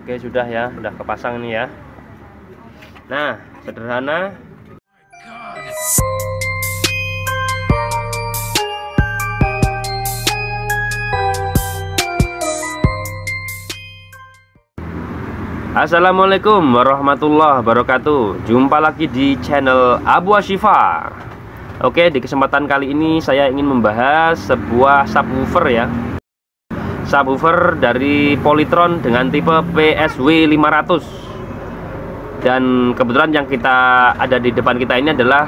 Oke, sudah ya, udah kepasang ini ya. Nah, sederhana. Assalamualaikum warahmatullahi wabarakatuh. Jumpa lagi di channel Abu Ashifa. Oke, di kesempatan kali ini saya ingin membahas sebuah subwoofer ya. Subwoofer dari Polytron dengan tipe PSW 500. Dan kebetulan yang kita ada di depan kita ini adalah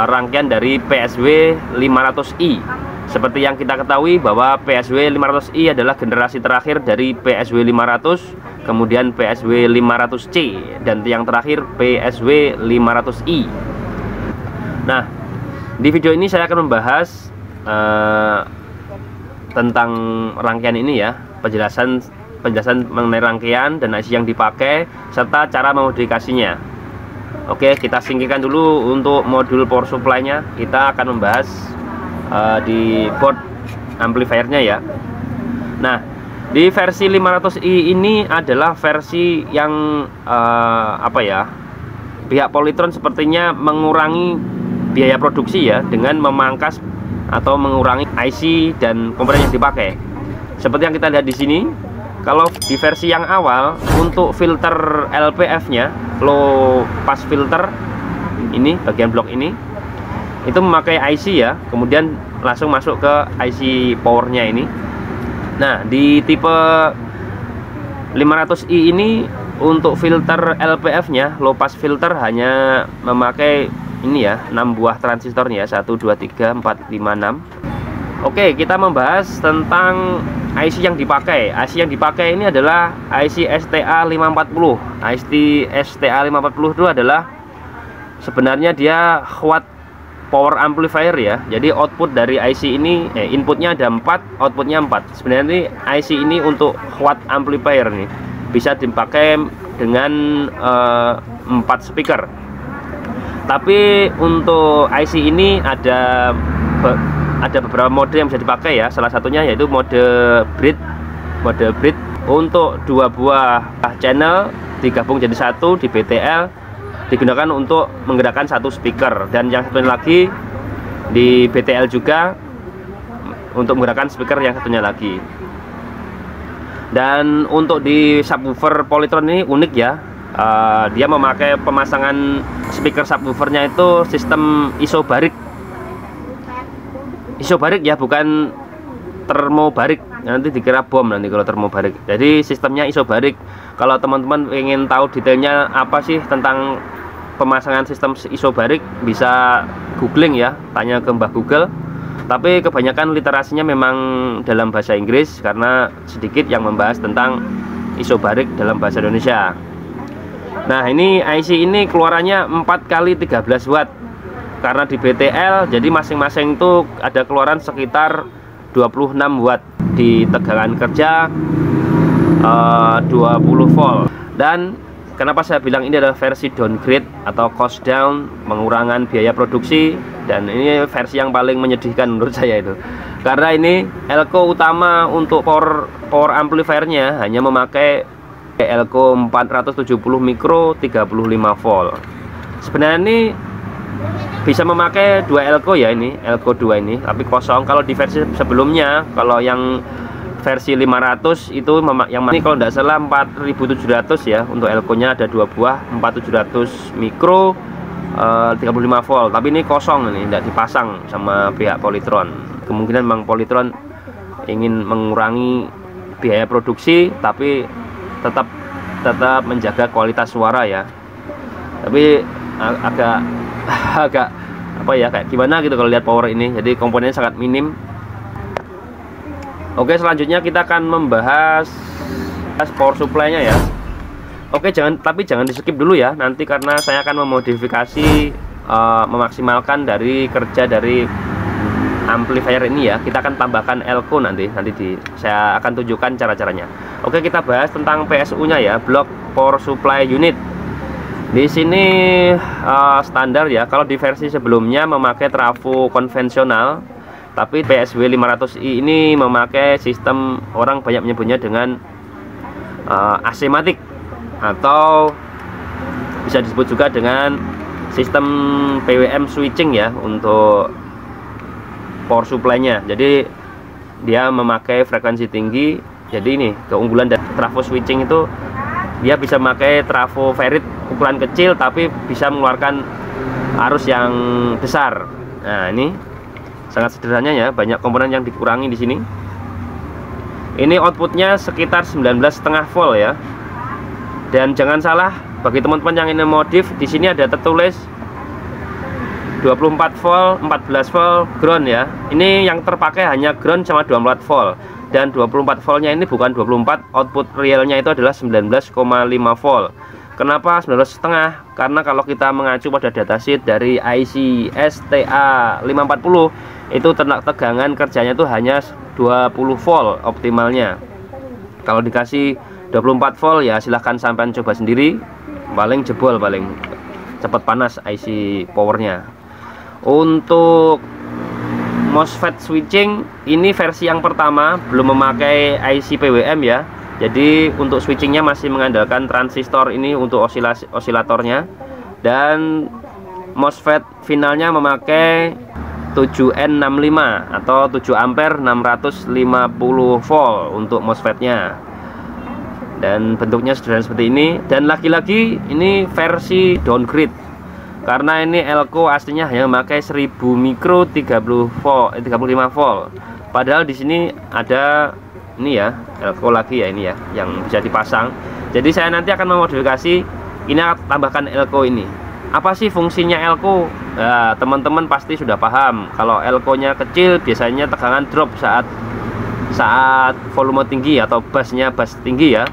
rangkaian dari PSW 500i. Seperti yang kita ketahui bahwa PSW 500i adalah generasi terakhir dari PSW 500, kemudian PSW 500C, dan yang terakhir PSW 500i. Nah, di video ini saya akan membahas tentang rangkaian ini ya, penjelasan mengenai rangkaian dan IC yang dipakai serta cara memodifikasinya. Oke, kita singkirkan dulu untuk modul power supply-nya. Kita akan membahas di board amplifiernya ya. Nah, di versi 500i ini adalah versi yang pihak Polytron sepertinya mengurangi biaya produksi ya, dengan memangkas atau mengurangi IC dan komponen yang dipakai. Seperti yang kita lihat di sini, kalau di versi yang awal untuk filter LPF-nya, low pass filter ini, bagian blok ini, itu memakai IC ya, kemudian langsung masuk ke IC powernya ini. Nah, di tipe 500i ini untuk filter LPF-nya, low pass filter, hanya memakai ini ya, 6 buah transistornya, 1, 2, 3, 4, 5, 6. Oke, kita membahas tentang IC yang dipakai. IC yang dipakai ini adalah IC STA540. IC STA540 itu adalah sebenarnya dia watt power amplifier ya. Jadi output dari IC ini inputnya ada 4, outputnya 4. Sebenarnya ini IC ini untuk watt amplifier nih. Bisa dipakai dengan 4 speaker. Tapi untuk IC ini ada beberapa mode yang bisa dipakai ya. Salah satunya yaitu mode bridge. Mode bridge untuk 2 buah channel digabung jadi satu di BTL, digunakan untuk menggerakkan 1 speaker, dan yang satunya lagi di BTL juga untuk menggerakkan speaker yang satunya lagi. Dan untuk di subwoofer Polytron ini unik ya, dia memakai pemasangan speaker subwoofernya itu sistem isobarik. Isobarik ya, bukan termobarik. Nanti dikira bom nanti kalau termobarik. Jadi sistemnya isobarik. Kalau teman-teman ingin tahu detailnya apa sih tentang pemasangan sistem isobarik, bisa googling ya, tanya ke Mbah Google. Tapi kebanyakan literasinya memang dalam bahasa Inggris, karena sedikit yang membahas tentang isobarik dalam bahasa Indonesia. Nah, ini IC ini keluarannya 4 kali 13 watt. Karena di BTL, jadi masing-masing itu ada keluaran sekitar 26 watt. Di tegangan kerja 20 volt. Dan kenapa saya bilang ini adalah versi downgrade atau cost down, pengurangan biaya produksi, dan ini versi yang paling menyedihkan menurut saya itu. Karena ini elko utama untuk power amplifiernya hanya memakai elko 470 mikro 35 volt. Sebenarnya ini bisa memakai 2 elko ya, ini elko 2 ini, tapi kosong. Kalau di versi sebelumnya, kalau yang versi 500 itu yang ini kalau tidak salah 4700 ya, untuk elko-nya ada 2 buah 4700 mikro 35 volt, tapi ini kosong, ini tidak dipasang sama pihak Polytron. Kemungkinan memang Polytron ingin mengurangi biaya produksi tapi tetap menjaga kualitas suara ya. Tapi agak kayak gimana gitu kalau lihat power ini. Jadi komponennya sangat minim. Oke, selanjutnya kita akan membahas power supply-nya ya. Oke, jangan di skip dulu ya nanti, karena saya akan memodifikasi memaksimalkan dari kerja dari amplifier ini ya. Kita akan tambahkan elko nanti saya akan tunjukkan cara-caranya. Oke, kita bahas tentang PSU-nya ya, block power supply unit. Di sini standar ya. Kalau di versi sebelumnya memakai trafo konvensional, tapi PSW 500i ini memakai sistem, orang banyak menyebutnya dengan AC matic. atau bisa disebut juga dengan sistem PWM switching ya untuk power supply-nya. Jadi dia memakai frekuensi tinggi. Jadi ini keunggulan dari trafo switching itu, dia bisa memakai trafo ferrit ukuran kecil tapi bisa mengeluarkan arus yang besar. Nah, ini sangat sederhana ya, banyak komponen yang dikurangi di sini. Ini outputnya sekitar 19,5 volt ya. Dan jangan salah, bagi teman-teman yang ingin modif, di sini ada tertulis 24 volt, 14 volt, ground ya. Ini yang terpakai hanya ground sama 24 volt. Dan 24 voltnya ini bukan 24, output realnya itu adalah 19,5 volt. Kenapa 19,5? Karena kalau kita mengacu pada datasheet dari IC STA540, itu tegangan kerjanya itu hanya 20 volt optimalnya. Kalau dikasih 24 volt ya silahkan sampean coba sendiri, paling jebol, paling cepat panas IC powernya. Untuk MOSFET switching ini versi yang pertama, belum memakai IC PWM ya. Jadi untuk switchingnya masih mengandalkan transistor ini untuk osilatornya. Dan MOSFET finalnya memakai 7N65 atau 7 ampere 650 volt untuk MOSFET-nya. Dan bentuknya sederhana seperti ini. Dan lagi-lagi ini versi downgrade, karena ini elko aslinya hanya memakai 1000 mikro 35 volt. Padahal di sini ada ini ya, elko lagi ya, ini ya yang bisa dipasang. Jadi saya nanti akan memodifikasi ini, akan tambahkan elko ini. Apa sih fungsinya elko? Nah, teman-teman pasti sudah paham. Kalau elko-nya kecil biasanya tegangan drop saat volume tinggi atau bassnya bass tinggi ya.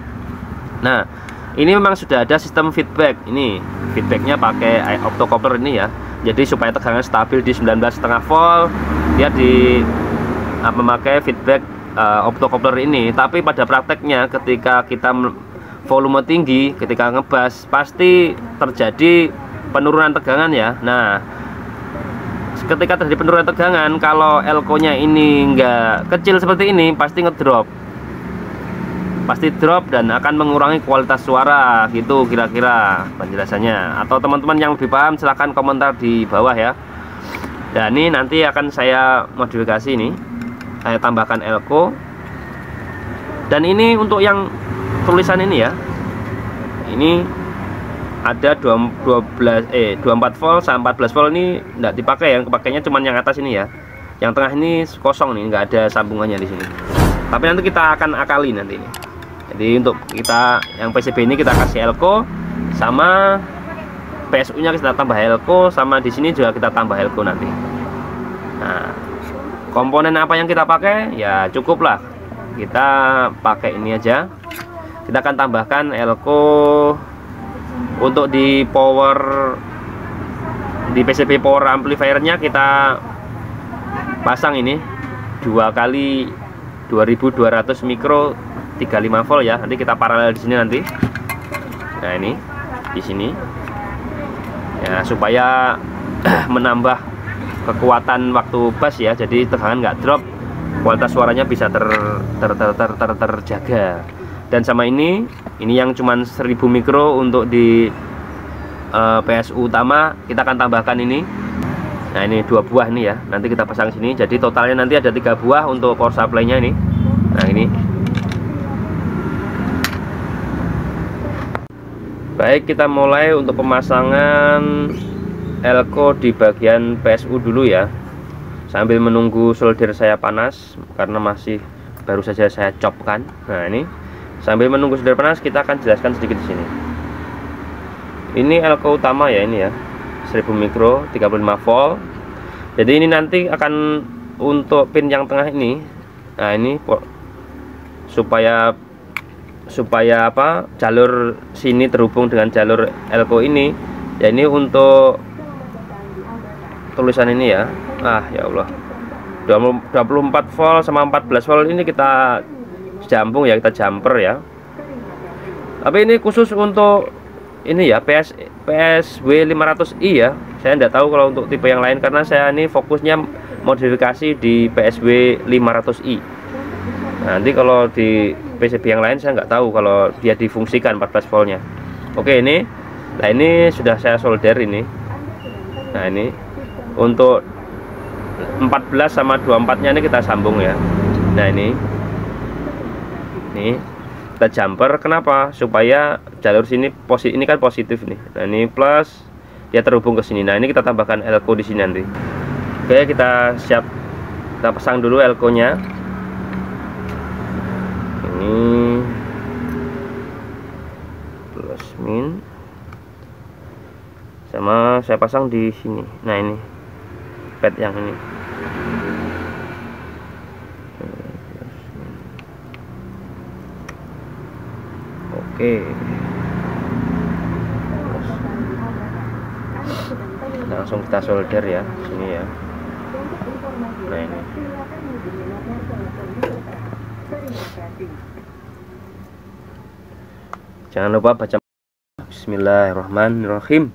Nah, ini memang sudah ada sistem feedback. Ini feedbacknya pakai optocoupler ini ya. Jadi supaya tegangan stabil di 19,5 volt, dia memakai feedback optocoupler ini. Tapi pada prakteknya ketika kita volume tinggi, ketika ngebas pasti terjadi penurunan tegangan ya. Nah, ketika terjadi penurunan tegangan, kalau elko-nya ini enggak kecil seperti ini, pasti ngedrop. Pasti drop dan akan mengurangi kualitas suara gitu kira-kira penjelasannya. Atau teman-teman yang lebih paham silahkan komentar di bawah ya. Dan ini nanti akan saya modifikasi ini, saya tambahkan elko. Dan ini untuk yang tulisan ini ya, ini ada 24 volt sama 14 volt, ini enggak dipakai, yang kepakainya cuman yang atas ini ya. Yang tengah ini kosong nih, enggak ada sambungannya di sini. Tapi nanti kita akan akali nanti ini. Jadi untuk kita yang PCB ini kita kasih elko, sama PSU nya kita tambah elko, sama di sini juga kita tambah elko nanti. Nah, komponen apa yang kita pakai ya cukuplah kita pakai ini aja. Kita akan tambahkan elko untuk di PCB power amplifiernya, kita pasang ini 2 kali 2200 mikro 35 volt ya. Nanti kita paralel di sini nanti. Nah, ini di sini ya, supaya menambah kekuatan waktu bass ya. Jadi tegangan nggak drop, kualitas suaranya bisa terjaga. Dan sama ini yang cuman 1000 mikro untuk di PSU utama, kita akan tambahkan ini. Nah, ini 2 buah nih ya. Nanti kita pasang sini. Jadi totalnya nanti ada 3 buah untuk power supply-nya ini. Nah, ini. Baik, kita mulai untuk pemasangan elko di bagian PSU dulu ya. Sambil menunggu solder saya panas karena masih baru saja saya copkan. Nah, ini sambil menunggu solder panas, kita akan jelaskan sedikit di sini. Ini elko utama ya, ini ya. 1000 mikro 35 volt. Jadi ini nanti akan untuk pin yang tengah ini. Nah, ini supaya apa, jalur sini terhubung dengan jalur elko ini ya. Ini untuk tulisan ini ya. Ya Allah, 24 volt sama 14 volt ini kita jambung ya, kita jumper ya. Tapi ini khusus untuk ini ya, PSW 500i ya. Saya tidak tahu kalau untuk tipe yang lain, karena saya ini fokusnya modifikasi di PSW 500i. Nanti kalau di PCB yang lain saya nggak tahu kalau dia difungsikan 14 voltnya. Oke, ini nah ini sudah saya solder ini. Nah ini untuk 14 sama 24 nya ini kita sambung ya. Nah ini kita jumper. Kenapa? Supaya jalur sini ini kan positif nih. Nah ini plus, dia terhubung ke sini. Nah ini kita tambahkan elko di sini nanti. Oke, kita pasang dulu elko nya. Ini plus min, sama saya pasang di sini. Nah ini pad yang ini. Oke, langsung kita solder ya sini ya. Nah ini jangan lupa baca Bismillahirrahmanirrahim.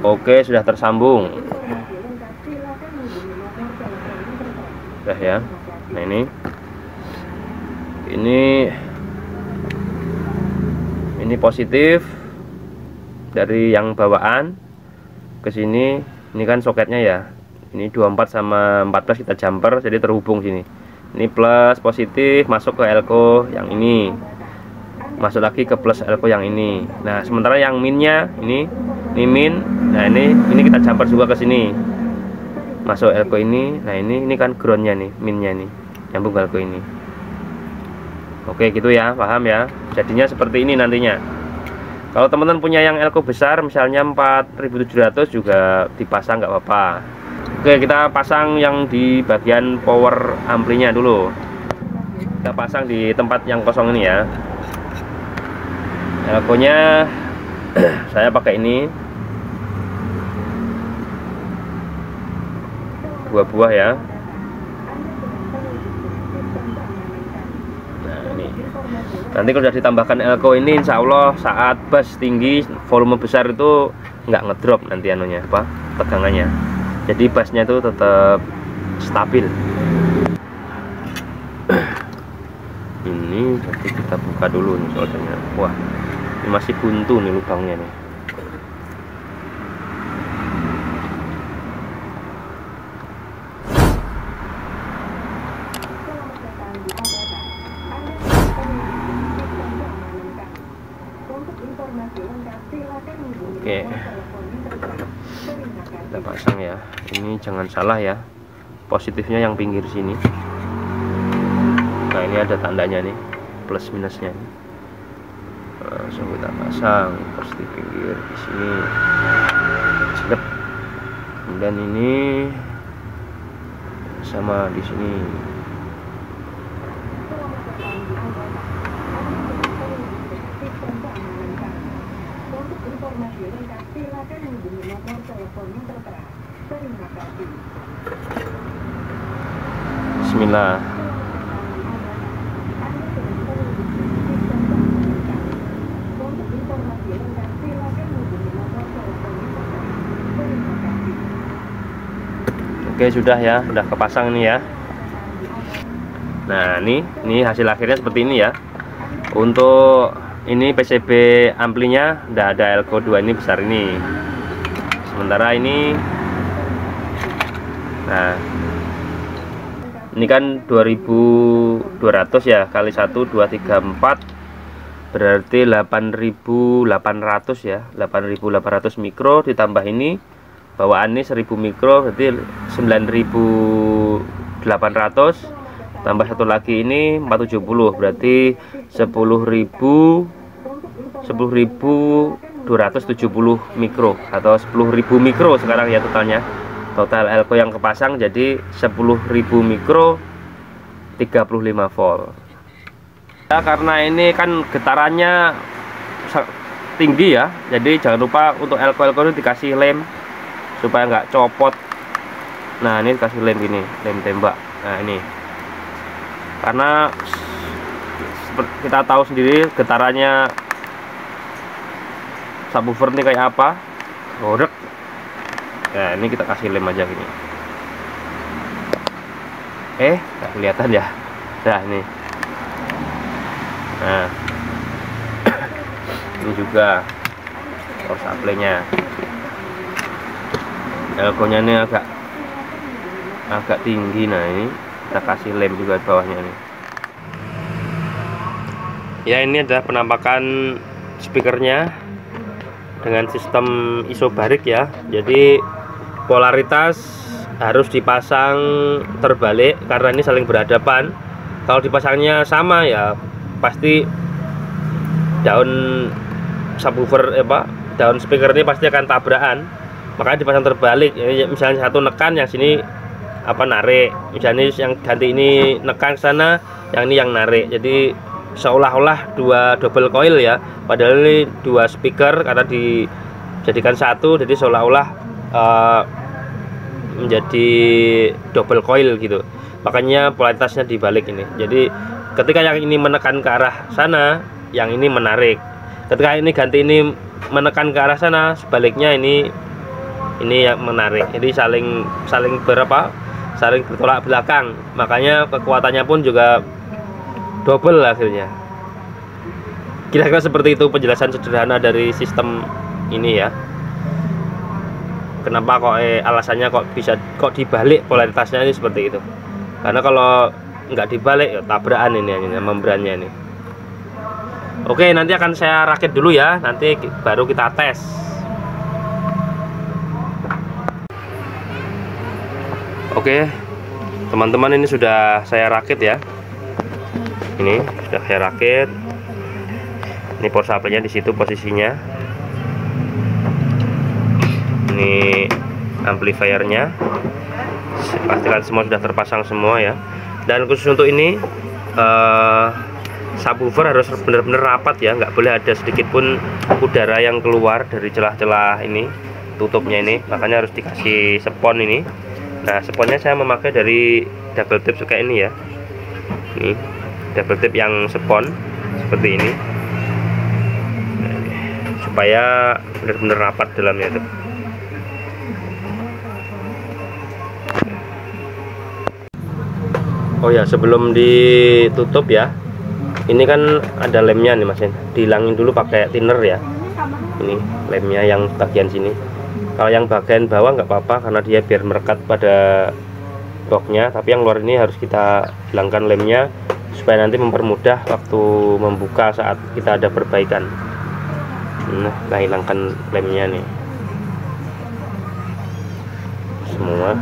Oke, sudah tersambung. Sudah ya. Nah ini positif dari yang bawaan ke sini. Ini kan soketnya ya. Ini 24 sama 14 kita jumper, jadi terhubung sini. Ini plus positif masuk ke elko yang ini. Masuk lagi ke plus elko yang ini. Nah, sementara yang minnya ini min. Nah, ini kita jumper juga ke sini. Masuk elko ini. Nah, ini kan groundnya nih, minnya nih. Nyambung ke elko ini. Oke, gitu ya, paham ya. Jadinya seperti ini nantinya. Kalau teman-teman punya yang elko besar, misalnya 4700 juga dipasang nggak apa-apa. Oke, kita pasang yang di bagian power amplinya dulu. Kita pasang di tempat yang kosong ini ya. Elko-nya saya pakai ini 2 buah ya. Nah ini nanti kalau sudah ditambahkan elko ini, insya Allah saat bass tinggi volume besar itu nggak ngedrop nanti anunya apa tegangannya, jadi bassnya itu tetap stabil. Ini jadi kita buka dulu nih soldernya. Wah, ini masih buntu nih lubangnya nih. Oke, kita pasang ya. Ini jangan salah ya, positifnya yang pinggir sini. Nah ini ada tandanya nih, plus minusnya nih. Langsung kita pasang terus di pinggir di sini. Cedep. Kemudian ini sama di sini. Bismillah. Oke, sudah ya, udah kepasang ini ya. Nah ini hasil akhirnya seperti ini ya. Untuk ini PCB amplinya udah ada elko 2 ini besar ini. Sementara ini, nah ini kan 2200 ya, kali 1 2 3 4 berarti 8800 ya. 8800 mikro ditambah ini bawaan ini 1000 mikro berarti 9800, tambah satu lagi ini 470 berarti 10.270 mikro atau 10.000 mikro sekarang ya totalnya. Total elko yang kepasang jadi 10.000 mikro 35 volt. Ya, karena ini kan getarannya tinggi ya, jadi jangan lupa untuk elko-elko itu dikasih lem supaya nggak copot. Nah ini dikasih lem gini, lem tembak. Nah ini karena kita tahu sendiri getarannya subwoofer ini kayak apa. Gorek. Nah, ini kita kasih lem aja gini. Nggak kelihatan ya. Nah, ini. Nah, ini juga power supply-nya. Elko-nya ini agak tinggi. Nah, ini kita kasih lem juga di bawahnya nih. Ya, ini adalah penampakan speakernya dengan sistem isobarik ya. Jadi polaritas harus dipasang terbalik karena ini saling berhadapan. Kalau dipasangnya sama ya pasti daun subwoofer daun speaker ini pasti akan tabrakan. Makanya dipasang terbalik. Jadi misalnya satu nekan, yang sini narik. Misalnya yang ganti ini nekan ke sana, yang ini yang narik. Jadi seolah-olah dua double coil ya. Padahal ini dua speaker karena dijadikan satu, jadi seolah-olah menjadi double coil gitu. Makanya polaritasnya dibalik ini. Jadi ketika yang ini menekan ke arah sana, yang ini menarik. Ketika ini ganti ini menekan ke arah sana, sebaliknya ini yang menarik. Jadi saling bertolak belakang. Makanya kekuatannya pun juga double akhirnya. Kira-kira seperti itu penjelasan sederhana dari sistem ini ya. Kenapa kok alasannya kok dibalik polaritasnya ini seperti itu? Karena kalau nggak dibalik ya tabrakan ini membrannya ini. Oke, nanti akan saya rakit dulu ya. Nanti baru kita tes. Oke, teman-teman, ini sudah saya rakit ya. Ini sudah saya rakit. Ini power supply-nya di situ posisinya. Ini amplifiernya, pastikan semua sudah terpasang semua ya. Dan khusus untuk ini subwoofer harus benar-benar rapat ya, nggak boleh ada sedikit pun udara yang keluar dari celah-celah ini tutupnya ini. Makanya harus dikasih spon ini. Nah, sponnya saya memakai dari double tip kayak ini ya. Ini double tip yang spon seperti ini, supaya benar-benar rapat dalamnya itu. Oh ya, sebelum ditutup ya, ini kan ada lemnya nih Mas, dihilangin dulu pakai thinner ya. Ini lemnya yang bagian sini. Kalau yang bagian bawah nggak apa-apa karena dia biar merekat pada boxnya, tapi yang luar ini harus kita hilangkan lemnya supaya nanti mempermudah waktu membuka saat kita ada perbaikan. Nah, kita hilangkan lemnya nih semua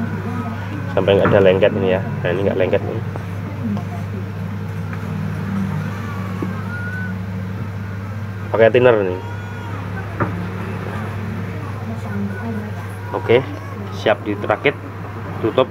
sampai nggak ada lengket ini ya. Nah, ini nggak lengket nih. Pakai thinner nih. Oke, siap dirakit, tutup.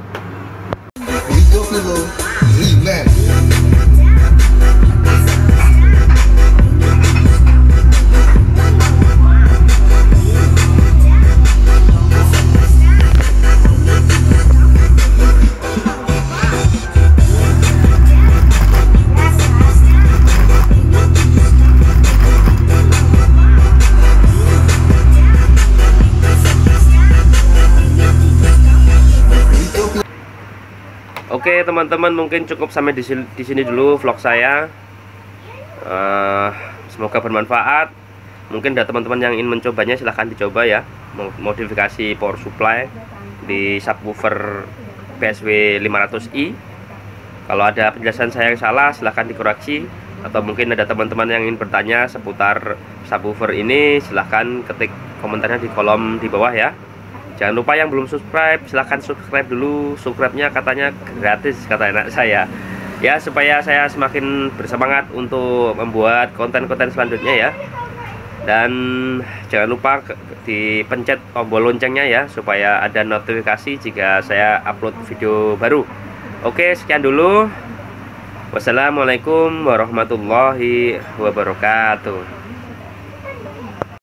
Oke teman-teman, mungkin cukup sampai di sini dulu vlog saya. Semoga bermanfaat. Mungkin ada teman-teman yang ingin mencobanya, silahkan dicoba ya. Modifikasi power supply di subwoofer PSW 500i. Kalau ada penjelasan saya yang salah, silahkan dikoreksi. Atau mungkin ada teman-teman yang ingin bertanya seputar subwoofer ini, silahkan ketik komentarnya di kolom di bawah ya. Jangan lupa yang belum subscribe, silahkan subscribe dulu. Subscribe-nya katanya gratis, kata anak saya. Ya, supaya saya semakin bersemangat untuk membuat konten-konten selanjutnya ya. Dan jangan lupa dipencet tombol loncengnya ya, supaya ada notifikasi jika saya upload video baru. Oke, sekian dulu. Wassalamualaikum warahmatullahi wabarakatuh.